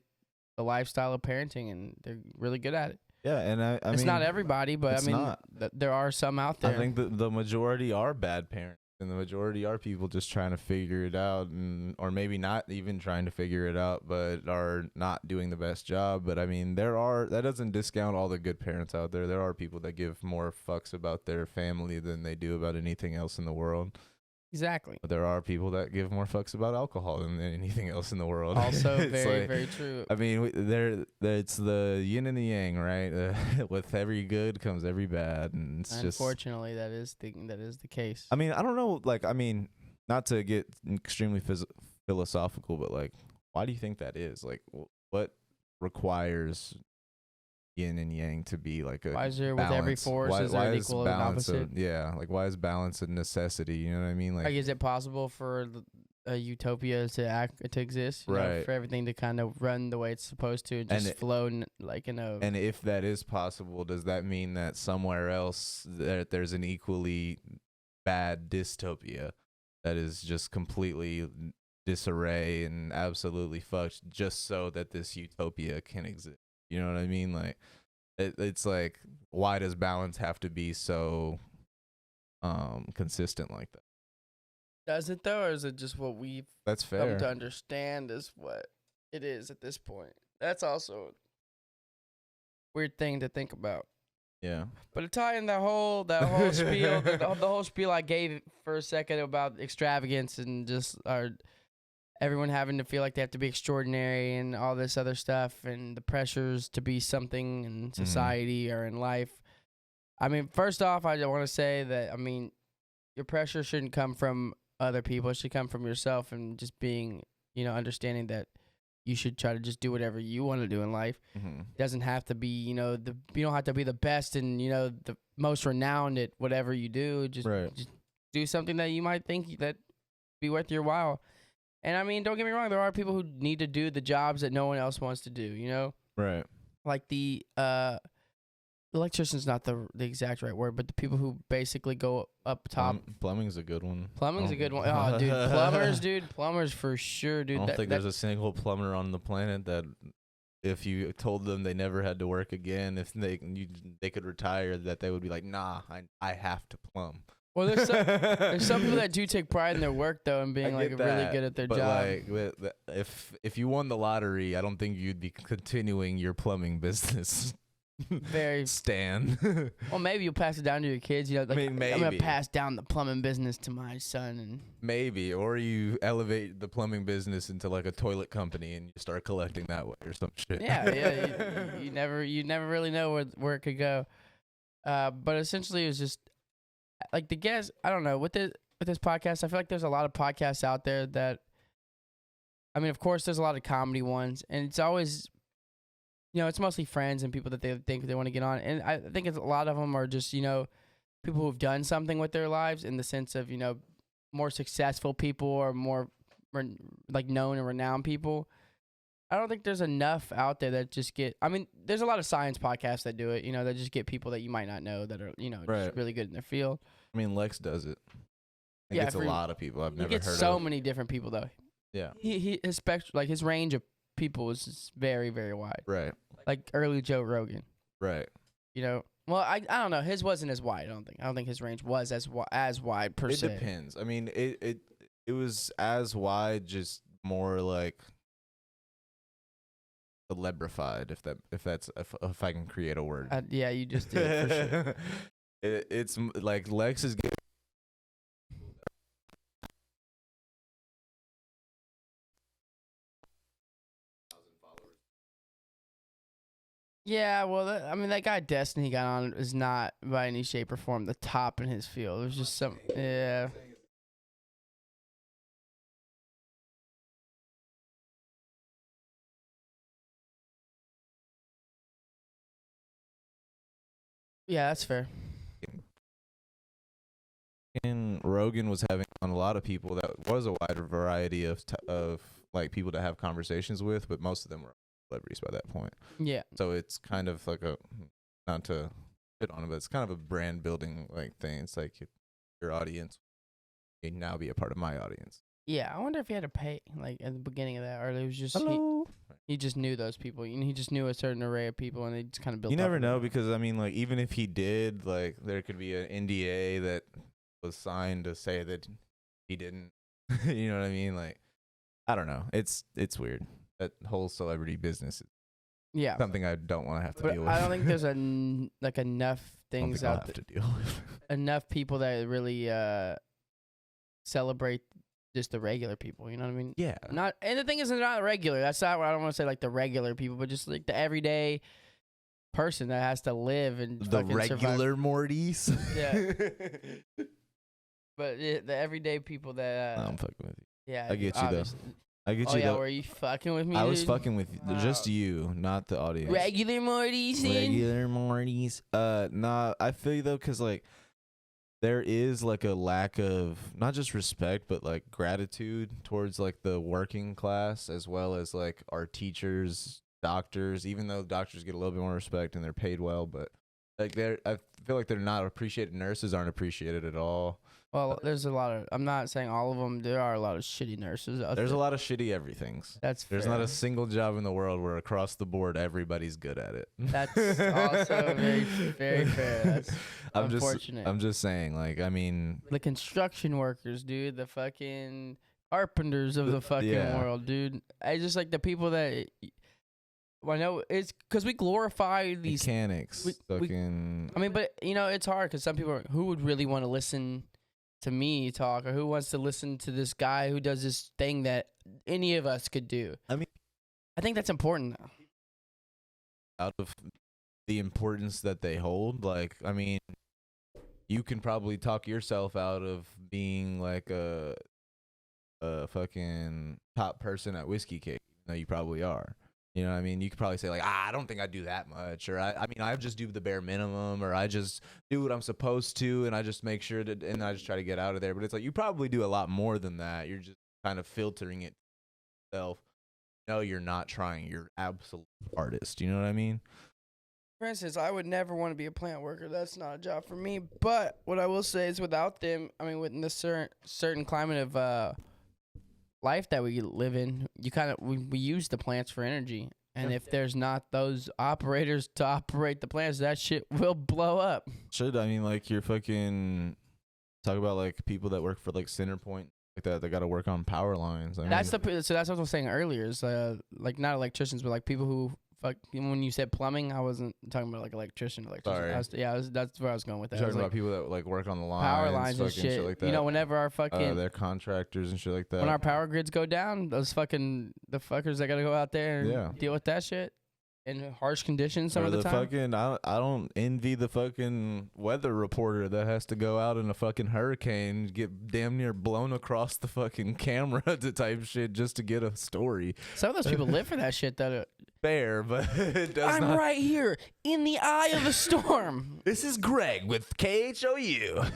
the lifestyle of parenting, and they're really good at it. Yeah, and I it's mean, not everybody, but I mean, there are some out there. I think the majority are bad parents, and the majority are people just trying to figure it out, and or maybe not even trying to figure it out, but are not doing the best job. But I mean, that doesn't discount all the good parents out there. There are people that give more fucks about their family than they do about anything else in the world. Exactly. But there are people that give more fucks about alcohol than anything else in the world. Also, very, very true. I mean, it's the yin and the yang, right? With every good comes every bad, and it's unfortunately, that is the case. I mean, I don't know. Like, I mean, not to get extremely philosophical, but like, why do you think that is? Like, what requires yin and yang to be like a why is there balance? With every force is there an equal and opposite? Like why is balance a necessity? You know what I mean? Like is it possible for a utopia to exist? You know, for everything to kind of run the way it's supposed to and just flow like in a. And if that is possible, does that mean that somewhere else there's an equally bad dystopia that is just completely disarray and absolutely fucked just so that this utopia can exist? You know what I mean? Like, it's like, why does balance have to be so consistent like that? Does it though, or is it just what we've come to understand is what it is at this point? That's also a weird thing to think about. Yeah. But to tie in that whole spiel, the whole spiel I gave for a second about extravagance and just everyone having to feel like they have to be extraordinary and all this other stuff and the pressures to be something in society or in life. I mean, first off, I want to say that, I mean, your pressure shouldn't come from other people. It should come from yourself and just being, you know, understanding that you should try to just do whatever you want to do in life. It doesn't have to be, you know, you don't have to be the best and, you know, the most renowned at whatever you do. Just do something that you might think that be worth your while. And I mean, don't get me wrong, there are people who need to do the jobs that no one else wants to do, you know? Right. Like the electrician's not the exact right word, but the people who basically go up top. Plumbing's a good one. Plumbing's a good one. Oh, dude, plumbers for sure, dude. I don't think there's a single plumber on the planet that if you told them they never had to work again, if they could retire, that they would be like, nah, I have to plumb. Well, there's some people that do take pride in their work though, and being like really good at their job. Like, if you won the lottery, I don't think you'd be continuing your plumbing business. Very Stan. Well, maybe you'll pass it down to your kids. You know, like, I mean, maybe. I'm gonna pass down the plumbing business to my son, and maybe, or you elevate the plumbing business into like a toilet company and you start collecting that way or some shit. Yeah. You never really know where it could go. But essentially, it was just like the guess. I don't know with this podcast. I feel like there's a lot of podcasts out there that. I mean, of course, there's a lot of comedy ones, and it's always. You know, it's mostly friends and people that they think they want to get on. And I think a lot of them are just, you know, people who've done something with their lives in the sense of, you know, more successful people or more like known and renowned people. I don't think there's enough out there that just get, I mean, there's a lot of science podcasts that do it, you know, that just get people that you might not know that are, you know, just really good in their field. I mean, Lex does it. It's a lot of people I've never heard of. He gets so many different people though. Yeah. His spectrum, like his range of people is very, very wide. Right. Like early Joe Rogan. Right. You know, Well, I don't know. His wasn't as wide. I don't think his range was as wide per se. It depends. I mean, it was as wide, just more like celebrified. If I can create a word. Yeah, you just did for sure. It's like Lex is good. Yeah, well, I mean, that guy Destiny got on is not by any shape or form the top in his field. It was just yeah. Yeah, that's fair. And Rogan was having on a lot of people that was a wider variety of like people to have conversations with, but most of them were celebrities by that point. Yeah. So it's kind of like not to hit on it, but it's kind of a brand building like thing. It's like your audience can now be a part of my audience. Yeah, I wonder if he had to pay like at the beginning of that, or it was just he just knew those people. You know, he just knew a certain array of people, and they just kind of built. You never know, because I mean, like, even if he did, like, there could be an NDA that was signed to say that he didn't. You know what I mean? Like, I don't know. It's weird. That whole celebrity business is something I don't want to have to deal with. I don't think there's enough things out there to deal with. Enough people that really celebrate just the regular people. You know what I mean? Yeah. And the thing is, not regular. That's not what I don't want to say. Like the regular people, but just like the everyday person that has to live and the regular Mortys. Yeah. But the everyday people that I'm fucking with you. Yeah, I get you though. I get you yeah, though. were you fucking with me? I was fucking with just you, not the audience. Regular Mortys. Regular Mortys. Nah, I feel you though, cause like there is like a lack of not just respect, but like gratitude towards like the working class, as well as like our teachers, doctors. Even though doctors get a little bit more respect and they're paid well, but like I feel like they're not appreciated. Nurses aren't appreciated at all. Well, there's a lot of. I'm not saying all of them. There are a lot of shitty nurses out there. There's a lot of shitty everythings. There's not a single job in the world where across the board everybody's good at it. That's also very, very fair. That's unfortunate. I'm just saying, like, I mean, the construction workers, dude, the fucking carpenters of the fucking world, dude. I just like the people that. Well, I know it's because we glorify these mechanics. Fucking. I mean, but you know, it's hard because some people are, who would really want to listen to me talk, or who wants to listen to this guy who does this thing that any of us could do. I mean, I think that's important though. Out of the importance that they hold, like, I mean, you can probably talk yourself out of being like a fucking top person at Whiskey Cake. No, you probably are. You know what I mean? You could probably say, like, I don't think I do that much. Or, I mean, I just do the bare minimum. Or I just do what I'm supposed to. And I just make sure that, and I just try to get out of there. But it's like, you probably do a lot more than that. You're just kind of filtering it yourself. No, you're not trying. You're absolute artist. You know what I mean? For instance, I would never want to be a plant worker. That's not a job for me. But what I will say is without them, I mean, within the certain climate of life that we live in, you kind of we use the plants for energy, and if there's not those operators to operate the plants, that shit will blow up. I mean, like, you're fucking talk about like people that work for like Centerpoint like that. They got to work on power lines. So that's what I was saying earlier. Is like not electricians, but like people who. When you said plumbing, I wasn't talking about like electrician. Sorry. That's where I was going with that. You're talking about people that like work on the lines, power lines and shit like that. You know, whenever our fucking they're contractors and shit like that. When our power grids go down, the fuckers that gotta go out there and deal with that shit in harsh conditions some of the time. Fucking, I don't envy the fucking weather reporter that has to go out in a fucking hurricane, get damn near blown across the fucking camera to type shit just to get a story. Some of those people live for that shit though. Fair, but it does I'm right here in the eye of the storm. This is Greg with KHOU.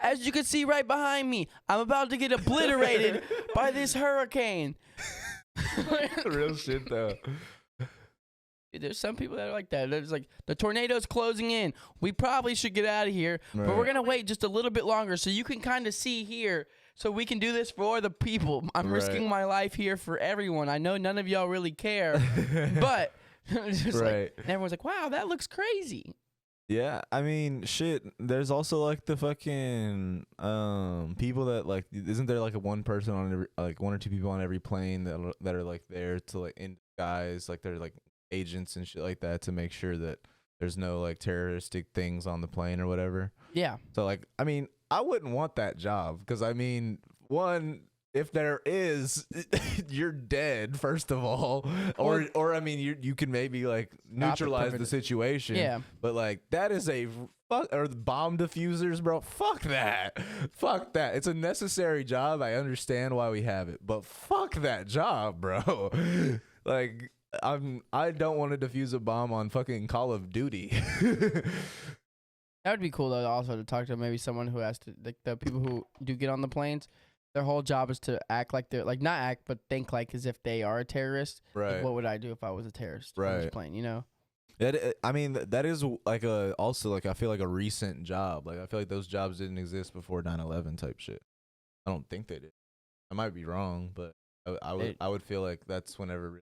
As you can see right behind me, I'm about to get obliterated by this hurricane. Real shit though. There's some people that are like that. There's like, the tornado's closing in. We probably should get out of here, but we're gonna wait just a little bit longer so you can kind of see here. So we can do this for the people. I'm risking my life here for everyone. I know none of y'all really care, but Just Right. like, and everyone's like, wow, that looks crazy. Yeah, I mean, shit. There's also like the fucking people that like. Isn't there like a one person on every, like one or two people on every plane that are like there to like in disguise, like they're like agents and shit like that to make sure that there's no like terroristic things on the plane or whatever. Yeah. So like, I mean, I wouldn't want that job because I mean, one, if there is, you're dead first of all, or I mean, you can maybe like neutralize the situation. Yeah. But like that is a fuck, or the bomb diffusers, bro. Fuck that. Fuck that. It's a necessary job. I understand why we have it, but fuck that job, bro. Like I don't want to defuse a bomb on fucking Call of Duty. That would be cool though. Also to talk to maybe someone who has to like the people who do get on the planes. Their whole job is to act like they're like not act, but think like as if they are a terrorist. Right. Like, what would I do if I was a terrorist on Right. this plane? You know. I mean, that is like also like I feel like a recent job. Like I feel like those jobs didn't exist before 9/11 type shit. I don't think they did. I might be wrong, but I would feel like that's whenever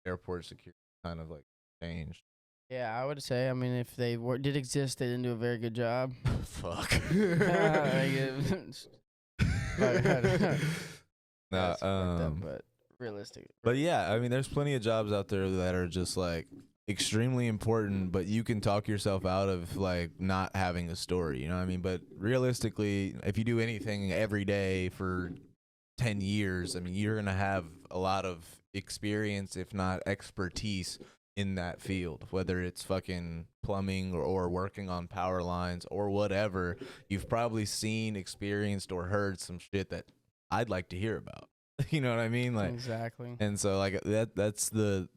airport security kind of like changed. Yeah, I would say. I mean, if they did exist, they didn't do a very good job. Fuck. Nah, up, but realistic. But yeah, I mean, there's plenty of jobs out there that are just like extremely important, but you can talk yourself out of like not having a story. You know what I mean? But realistically, if you do anything every day for 10 years, I mean, you're gonna have a lot of experience, if not expertise, in that field, whether it's fucking plumbing or working on power lines or whatever. You've probably seen, experienced, or heard some shit that I'd like to hear about. You know what I mean? Like exactly. And so like that's the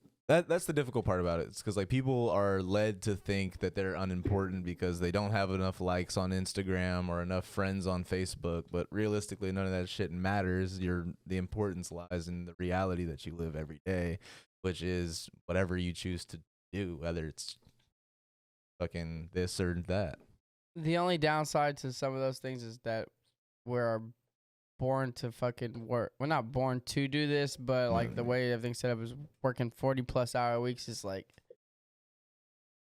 difficult part about it. It's because like people are led to think that they're unimportant because they don't have enough likes on Instagram or enough friends on Facebook. But realistically, none of that shit matters. The importance lies in the reality that you live every day, which is whatever you choose to do, whether it's fucking this or that. The only downside to some of those things is that we're born to fucking work. We're not born to do this, but like the way everything's set up is working 40+ hour weeks is like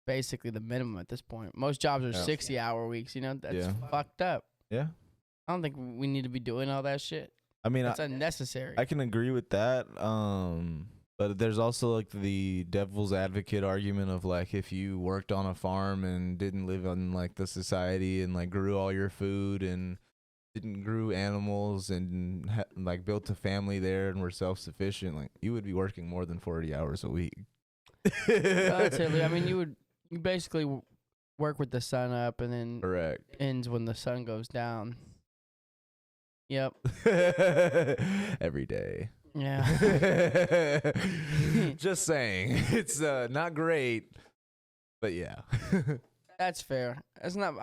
basically the minimum at this point. Most jobs are 60-hour weeks, you know? That's fucked up. Yeah. I don't think we need to be doing all that shit. I mean, that's unnecessary. I can agree with that. But there's also like the devil's advocate argument of like if you worked on a farm and didn't live in like the society and like grew all your food and didn't grew animals and like built a family there and were self-sufficient, like you would be working more than 40 hours a week. Relatively. I mean, you basically work with the sun up and then Correct. ends when the sun goes down. Yep. Every day. Yeah. Just saying. It's not great, but yeah. That's fair. It's not.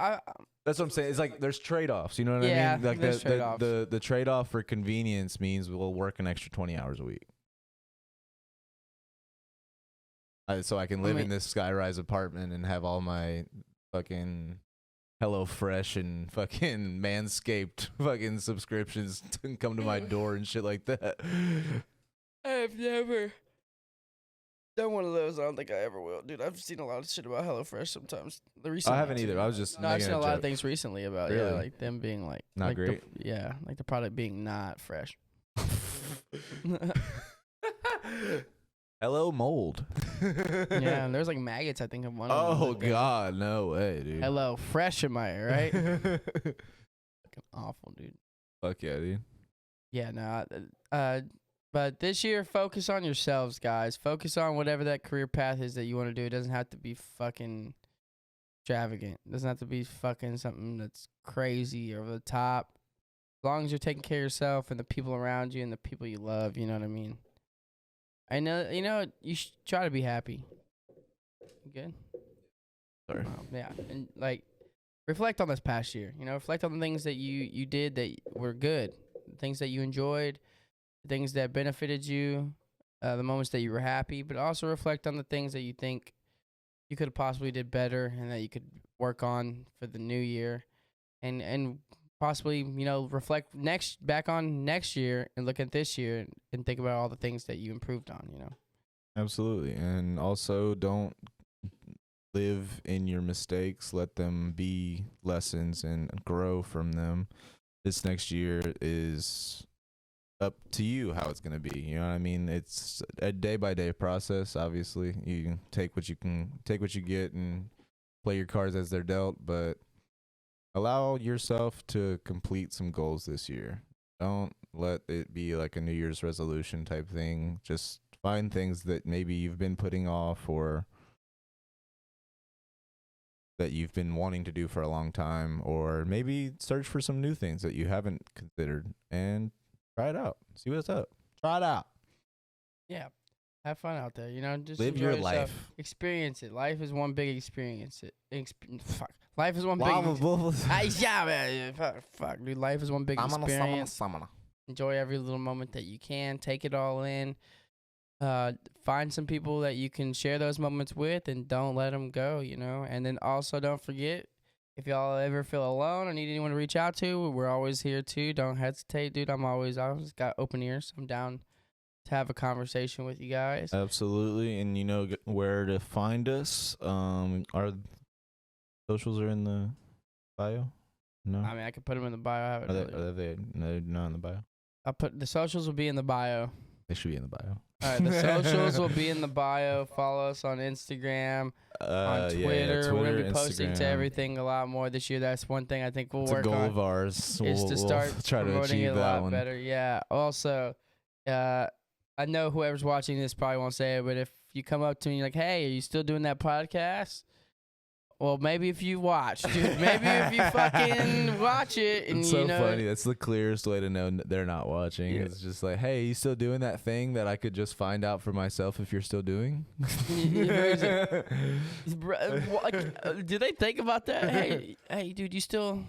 That's what I'm saying. It's like there's trade-offs. You know what I mean? Like the trade-off for convenience means we'll work an extra 20 hours a week. So I can live in this skyrise apartment and have all my fucking HelloFresh and fucking Manscaped fucking subscriptions to come to my door and shit like that. I've never done one of those. I don't think I ever will, dude. I've seen a lot of shit about HelloFresh sometimes. I haven't either. I was just I've seen a lot of things recently about really? like them being like not great. Like the product being not fresh. Hello mold. Yeah, and there's like maggots, I think, of one of them. Oh god, no way, dude. Hello fresh, am I right? Fucking awful, dude. Fuck yeah, dude. Yeah, no. But this year, focus on yourselves, guys. Focus on whatever that career path is that you want to do. It doesn't have to be fucking extravagant. It doesn't have to be fucking something that's crazy or over the top. As long as you're taking care of yourself and the people around you and the people you love, you know what I mean? I know, you should try to be happy. You good? Sorry. Yeah, and like, reflect on this past year. Reflect on the things that you did that were good, the things that you enjoyed, the things that benefited you, the moments that you were happy, but also reflect on the things that you think you could have possibly did better and that you could work on for the new year, and possibly reflect back on next year and look at this year and think about all the things that you improved on. Absolutely. And also don't live in your mistakes. Let them be lessons and grow from them. This next year is up to you how it's going to be. You know what I mean? It's a day by day process. Obviously, you can take what you get and play your cards as they're dealt, but allow yourself to complete some goals this year. Don't let it be like a New Year's resolution type thing. Just find things that maybe you've been putting off or that you've been wanting to do for a long time, or maybe search for some new things that you haven't considered and try it out. See what's up. Try it out. Yeah. Have fun out there, just Live enjoy your yourself. life. Experience it. Life is one big experience. Fuck. Life is one big. Fuck, dude. Life is one big experience. Enjoy every little moment that you can. Take it all in. Find some people that you can share those moments with, and don't let them go. And then also don't forget, if y'all ever feel alone or need anyone to reach out to, we're always here too. Don't hesitate, dude. I always got open ears. I'm down to have a conversation with you guys. Absolutely, and you know where to find us. Our socials are in the bio. No, I mean, I could put them in the bio. I have it earlier. They're not in the bio. I'll put the socials will be in the bio. They should be in the bio. All right, the socials will be in the bio. Follow us on Instagram, on Twitter. Twitter. We're gonna be posting to Instagram. everything a lot more this year. That's one thing I think we'll It's work a goal on. of ours. Is to start we'll try to promoting achieve it a that lot one. better. Yeah. Also, I know whoever's watching this probably won't say it, but if you come up to me like, "Hey, are you still doing that podcast?" Well, maybe if you watch, dude. Maybe if you fucking watch it, and It's so funny. That's the clearest way to know they're not watching. Yeah. It's just like, hey, you still doing that thing that I could just find out for myself if you're still doing? Do they think about that? Hey, dude, you still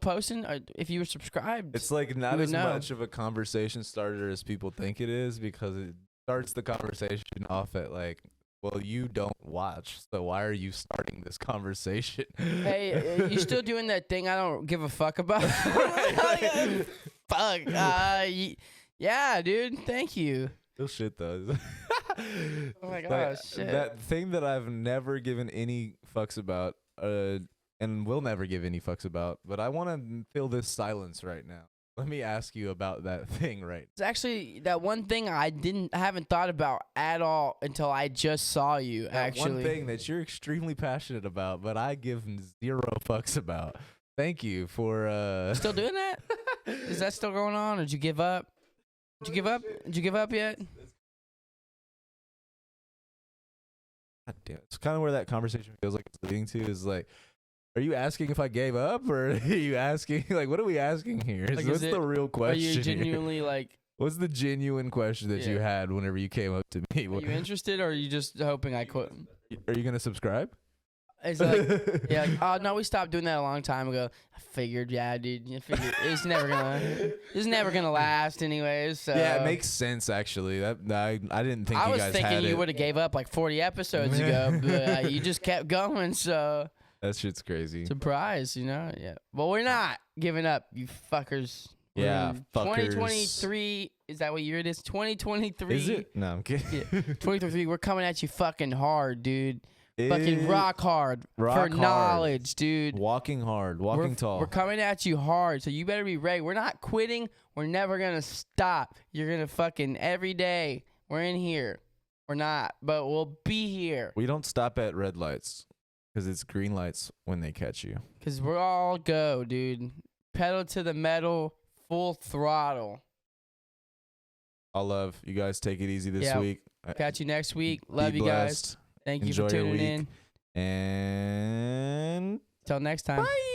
posting? Or if you were subscribed, It's like not would as know. much of a conversation starter as people think it is, because it starts the conversation off at like, well, you don't watch, so why are you starting this conversation? Hey, you still doing that thing I don't give a fuck about? Fuck. Yeah, dude. Thank you. Real shit though. Oh my Like, gosh, shit. that thing that I've never given any fucks about, and will never give any fucks about, but I want to fill this silence right now. Let me ask you about that thing right. It's actually that one thing I haven't thought about at all until I just saw you. That Actually, one thing that you're extremely passionate about, but I give zero fucks about. Thank you for still doing that? Is that still going on, or did you give up? Did you give up? Did you give up yet? God damn, it's kind of where that conversation feels like it's leading to is like, are you asking if I gave up, or are you asking like, what are we asking here? Like, What's the real Are question? you here? genuinely like? What's the genuine question that you Yeah. had whenever you came up to me? Are you interested, or are you just hoping I quit? Are you gonna subscribe? It's like, yeah, like, oh no, we stopped doing that a long time ago. I figured, yeah, dude. I figured it's never gonna last, anyways. So. Yeah, it makes sense actually. That I didn't think I you was guys thinking had you it. would have gave up like 40 episodes ago, but you just kept going. So That shit's crazy. surprise, Yeah. Well, we're not giving up, you fuckers. Yeah, We're in fuckers. 2023. Is that what year it is? 2023. Is it? No, I'm kidding. Yeah. 2023. We're coming at you fucking hard, dude. Fucking It- rock hard rock for hard. knowledge, dude. Walking hard, walking we're, tall. We're coming at you hard, so you better be ready. We're not quitting. We're never gonna stop. You're gonna fucking every day. We're in here. We're not, but we'll be here. We don't stop at red lights because it's green lights when they catch you. Cause we're all go, dude. Pedal to the metal, full throttle. All love. You guys take it easy this Yeah. week. Catch you next week. Be Love you guys. blessed. Thank you Enjoy for your tuning week. in. And Till next time. bye.